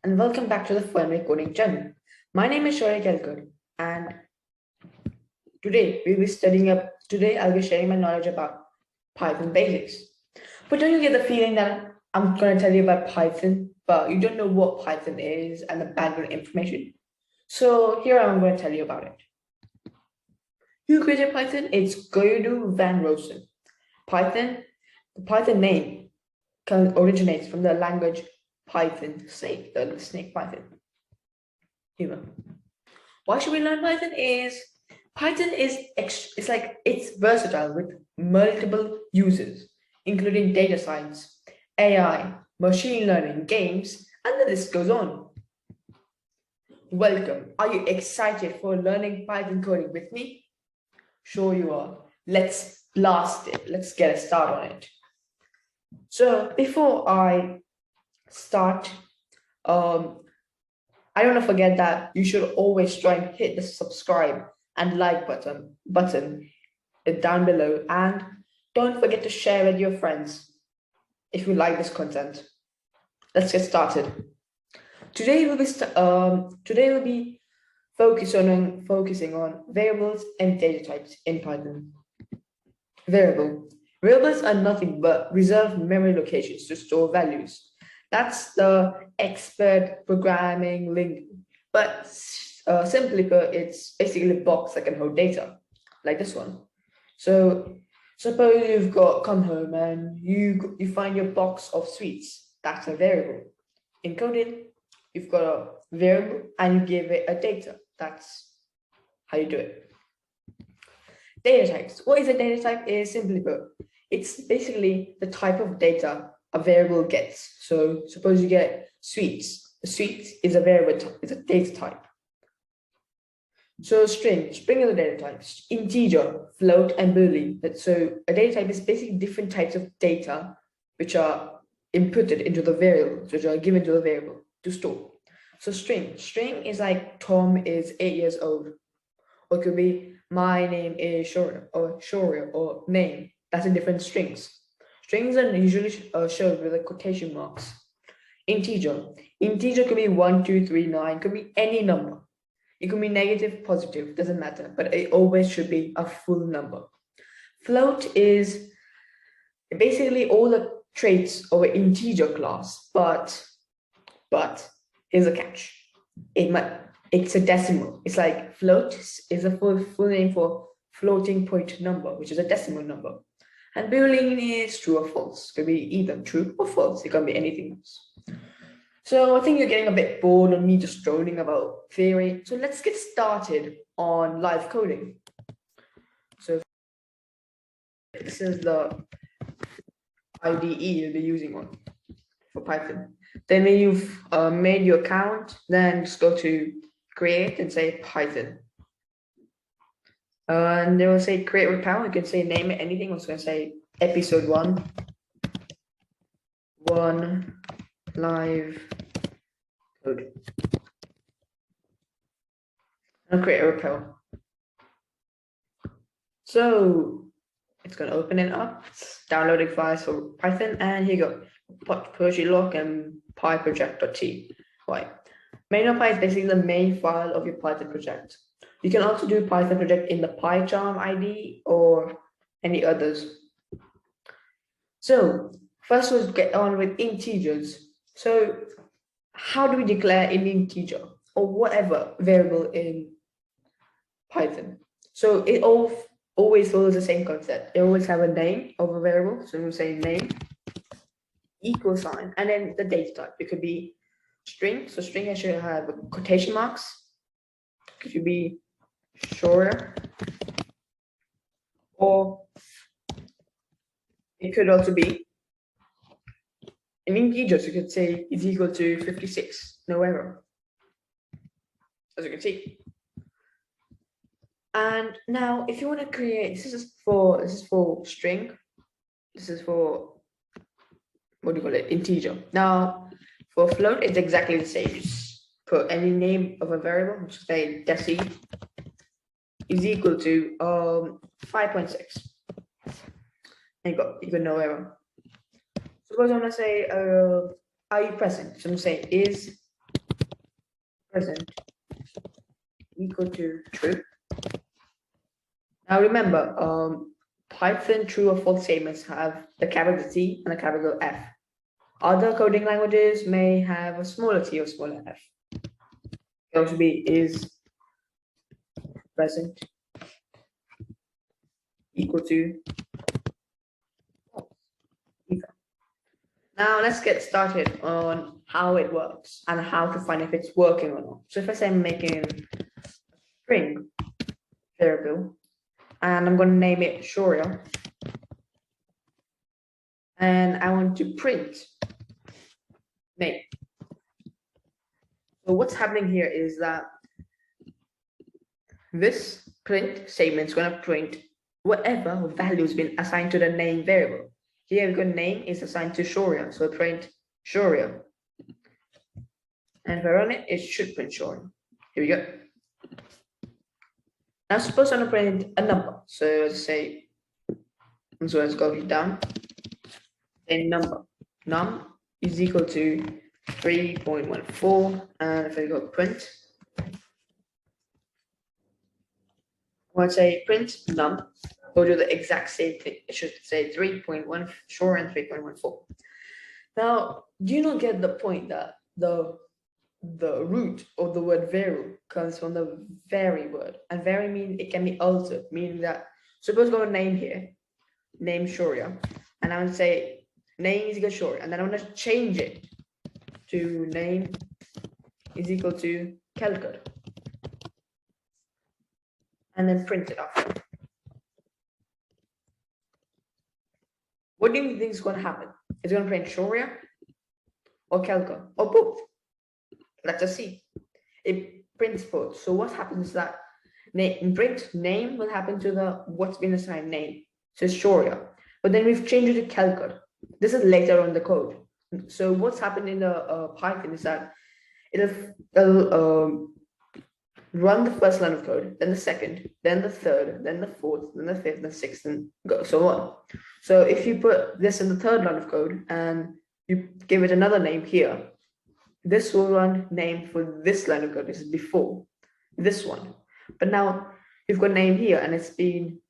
and welcome back to the Fun Coding channel. My name is Shourya Kelkar, and today I'll be sharing my knowledge about Python basics. But don't you get the feeling that I'm going to tell you about Python, but you don't know what Python is and the background information? So here I'm going to tell you about it. Who created Python? It's Guido van Rossum. The Python name originates from the language Python, snake, the snake Python. Humor. Why should we learn Python? Python is it's versatile with multiple uses, including data science, AI, machine learning, games, and the list goes on. Welcome. Are you excited for learning Python coding with me? Sure you are. Let's blast it. Let's get a start on it. So before I start, I don't want to forget that you should always try and hit the subscribe and like button down below, and don't forget to share with your friends if you like this content. Let's get started. Today we'll be focusing on variables and data types in Python. Variables are nothing but reserved memory locations to store values. That's the expert programming lingo. But simply put, it's basically a box that can hold data, like this one. So suppose you've come home and you find your box of sweets. That's a variable. In coding, you've got a variable and you give it a data. That's how you do it. Data types. What is a data type? Is simply put, it's basically the type of data a variable gets. So suppose you get sweets. The sweets is a variable type, it's a data type. So string is a data type. Integer, float, and boolean. So a data type is basically different types of data which are inputted into the variables, which are given to the variable to store. So string is like Tom is 8 years old. Or it could be my name is Shourya, or name. That's in different strings. Strings are usually shown with the quotation marks. Integer could be 1, 2, 3, 9, could be any number. It could be negative, positive, doesn't matter, but it always should be a full number. Float is basically all the traits of an integer class, but here's a catch. It's a decimal. It's like float is a full name for floating point number, which is a decimal number. And boolean is true or false. It could be either true or false. It can be anything else. So I think you're getting a bit bored of me just droning about theory. So let's get started on live coding. So this is the IDE you'll be using on for Python. Then when you've made your account, then just go to create and say Python. And they will say create with power. You can say name it anything. I was going to say episode 1 live code. And create a repel. So it's going to open it up. It's downloading files for Python, and here you go. Persilock and pyproject.t. Right. Main.py is basically the main file of your Python project. You can also do Python project in the PyCharm IDE or any others. So first we'll get on with integers. So how do we declare an integer or whatever variable in Python? So it always follows the same concept. It always have a name of a variable. So we'll say name equal sign, and then the data type. It could be string. So string should have quotation marks. It could be Shourya, or it could also be an integer. So you could say is equal to 56, no error, as you can see. And now if you want to create, this is for string, this is for, what do you call it, integer. Now for float, it's exactly the same. Just put any name of a variable, which is say deci is equal to 5.6. And you got no error. Suppose I want to say are you present? So I'm going to say is present equal to true. Now remember, Python true or false statements have the capital T and a capital F. Other coding languages may have a smaller t or smaller f. It can also be is present equal to false. Now let's get started on how it works and how to find if it's working or not. So if I say I'm making a string variable and I'm going to name it Shourya, and I want to print name. So what's happening here is that this print statement is going to print whatever value has been assigned to the name variable. Here we've got name is assigned to Shourya, so print Shourya. And if I run it, it should print Shourya. Here we go. Now suppose I want to print a number. So let's say, so let's go down. A number. Num is equal to 3.14, and if I go print, let's say print num, go do the exact same thing. It should say 3.1 sure and 3.14. Now, do you not get the point that the root of the word variable comes from the vary word, and vary means it can be altered, meaning that suppose go to name here, name Shourya, and I would say name is equal to Shourya, and then I want to change it to name is equal to Kelkar, and then print it after. What do you think is going to happen? Is it going to print Shourya or Kelkar or both? Let's just see. It prints both. So what happens is that print name will happen to the what's been assigned name. So it's Shourya, but then we've changed it to Kelkar. This is later on the code. So what's happened in the Python is that it'll run the first line of code, then the second, then the third, then the fourth, then the fifth, the sixth, and go so on. So if you put this in the third line of code and you give it another name here, this will run name for this line of code. This is before this one. But now you've got name here and it's been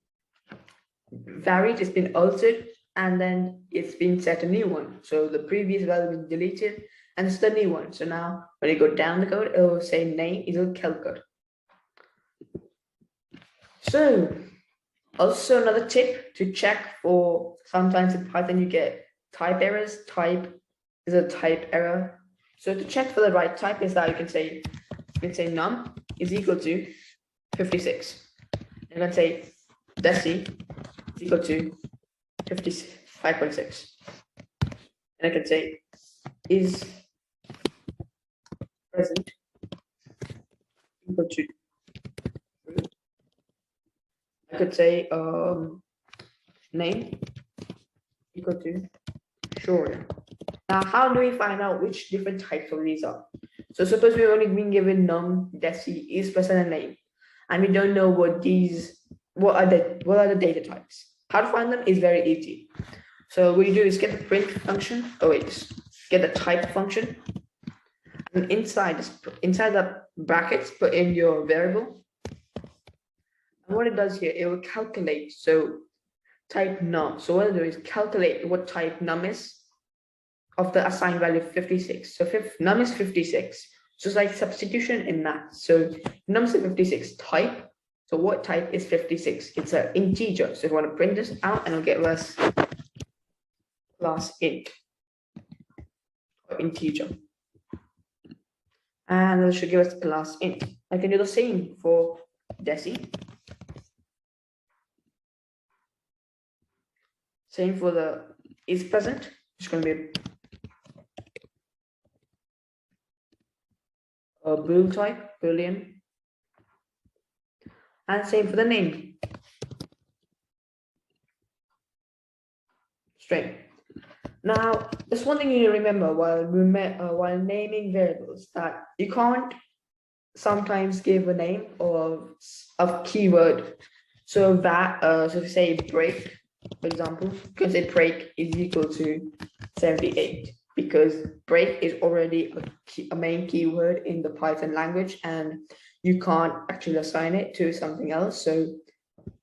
varied, it's been altered, and then it's been set a new one. So the previous value was deleted and it's the new one. So now when you go down the code, it will say name is Kelkar. So also another tip to check for, sometimes in Python you get type errors. Type is a type error. So to check for the right type is that you can say num is equal to 56. You can say deci is equal to 55.6. And I can say is present equal to true. I could say name equal to Shourya. Now, how do we find out which different types of these are? So suppose we've only been given num, deci, is, present, and name, and we don't know what are the data types. How to find them is very easy. So what you do is get the print function. Get the type function, and inside the brackets, put in your variable. And what it does here, it will calculate. So type num. So what it do is calculate what type num is of the assigned value 56. So num is 56. So it's like substitution in that. So num is 56 type. So what type is 56? It's an integer. So if you want to print this out, and it'll get us class int or integer. And it should give us class int. I can do the same for deci. Same for the is present. It's going to be a bool type, boolean. And same for the name. String. Now, there's one thing you need to remember while naming variables, that you can't sometimes give a name of a keyword. So that, so if you say break, for example, you can say break is equal to 78, because break is already a main keyword in the Python language, and you can't actually assign it to something else. So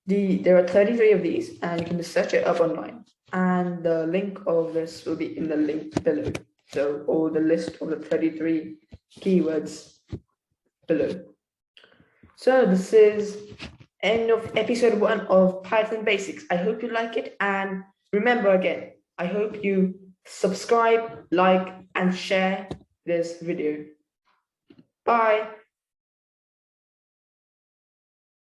there are 33 of these, and you can just search it up online. And the link of this will be in the link below. So, or the list of the 33 keywords below. So this is end of episode 1 of Python Basics. I hope you like it, and remember again, I hope you subscribe, like, and share this video. Bye.